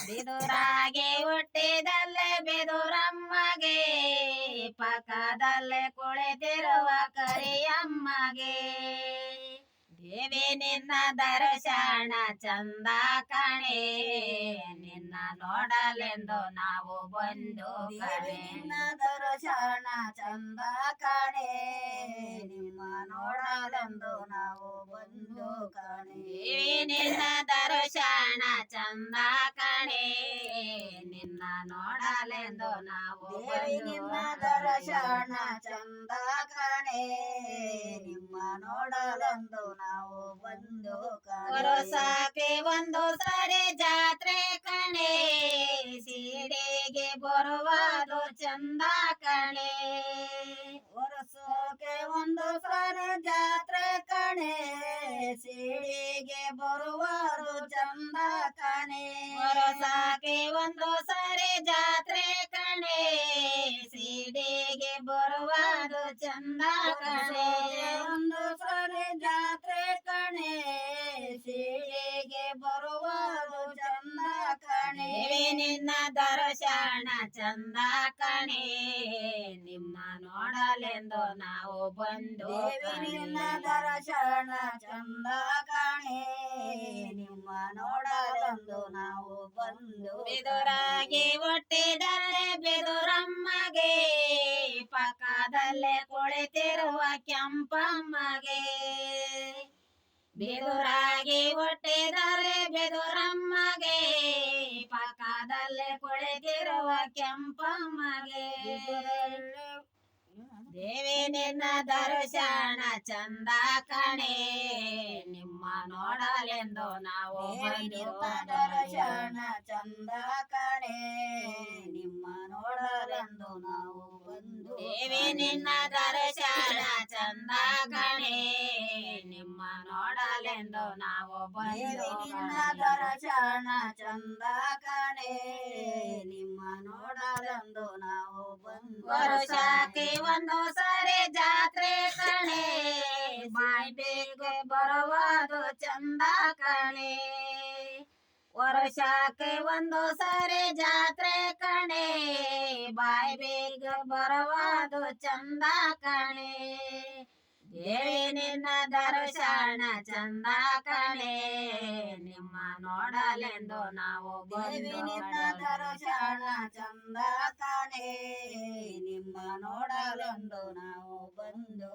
ಬಿದುರಾಗೆ ಹುಟ್ಟಿದಲ್ಲೇ ಬಿದುರಮ್ಮಗೆ ಪಕ್ಕದಲ್ಲೇ ಕುಳಿತಿರುವ ಕರಿಯಮ್ಮಗೆ ದೇವಿ ನಿನ್ನ ದರ್ಶನ ಚಂದ ಕಣೆ ನಿನ್ನ ನೋಡಲೆಂದು ನಾವು ಬಂದು ನಿನ್ನ ದರ್ಶನ ಚಂದ ಕಣೆ ನಿಮ್ಮ ನೋಡಲೆಂದು ನಾವು ಬಂದು ಕಣೆ ನಿನ್ನ ದರ್ಶನ ಚಂದ ಕಣೆ ನಿನ್ನ ನೋಡಲೆಂದು ನಾವು ನಿನ್ನ ದರ್ಶನ ಚಂದ ಕಣೆ ನಿಮ್ಮ ನೋಡಲೆಂದು ನಾವು ಬಂದು ವರ್ಷಕ್ಕೆ ಒಂದು ಸರಿ ಜಾತ್ರೆ ಕಣೆ ಸೀಡೆಗೆ ಬರುವುದು ಚಂದ ಕಣೆ ವರ್ಷಕ್ಕೆ ಒಂದು ಸರಿ ಜಾತ್ರೆ ಕಣೆ ಸೀಡಿಗೆ ಬರುವರು ಚಂದ ಕಣೆ ವರ್ಷಕ್ಕೆ ಒಂದು ಸರಿ ಜಾತ್ರೆ ಕಣೆ ಸೀಡೆಗೆ ಬರುವುದು ಚಂದ ಕಣೆ ಒಂದು ಸರಿ ಜಾತ್ರೆ ಕಣೆ ಸೀಡಿಗೆ ಬರುವರು ಚಂದ ಕಣೆ ನಿನ್ನ ದರ್ಶನ ಚಂದ ಕಣೆ ನಿಮ್ಮ ನೋಡಲೆಂದು ನಾವು ಬಂದು ನಿನ್ನ ದರ್ಶನ ಚಂದ ಕಣೆ ನಿಮ್ಮ ನೋಡಲೆಂದು ನಾವು ಬಂದು ಬಿದುರಾಗಿ ಹುಟ್ಟಿದರೆ ಬಿದುರಮ್ಮಗೆ ಪಕ್ಕದಲ್ಲೇ ಕುಳಿತಿರುವ ಕೆಂಪಮ್ಮಗೆ ಬಿದುರಾಗಿ ಹುಟ್ಟಿದರೆ ಬಿದುರಮ್ಮಗೆ ಪಕ್ಕದಲ್ಲೇ ಕುಳಿತಿರುವ ಕೆಂಪಮ್ಮಗೆ ದೇವಿ ನಿನ್ನ ದರ್ಶನ ಚಂದ ಕಣೆ ನಿಮ್ಮ ನೋಡಲೆಂದು ನಾವು ನಿನ್ನ ದರ್ಶನ ಚಂದ ಕಣೆ ನಿಮ್ಮ ನೋಡಲೆಂದು ನಾವು ಬಂದು ದೇವಿ ನಿನ್ನ ದರ್ಶನ ಚಂದ ಕಣೆ ನಿಮ್ಮ ನೋಡಲೆಂದು ನಾವು ಬಂದು ನಿನ್ನ ದರ್ಶನ ಚಂದ ಕಣೆ ನಿಮ್ಮ ನೋಡಲೆಂದು ನಾವು ಬಂದು ವರ್ಷಕ್ಕೆ ಒಂದು ಸರಿ ಜಾತ್ರೆ ಕಣೆ ಬಾಯ್ ಬೇಗ ಬರುವುದು ಚಂದ ಕಣೆ ವರ್ಷಕ್ಕೆ ಒಂದು ಸರಿ ಜಾತ್ರೆ ಕಣೆ ಬಾಯ್ ಬೇಗ ಬರುವುದು ಚಂದ ಕಣೆ ದೇವಿ ನಿನ್ನ ದರ್ಶನ ಚಂದ ಕಣೆ ನಿಮ್ಮ ನೋಡಲೆಂದು ನಾವು ಬಂದು ನಿನ್ನ ದರ್ಶನ ಚಂದ ಕಣೆ ನಿಮ್ಮ ನೋಡಲೆಂದು ನಾವು ಬಂದು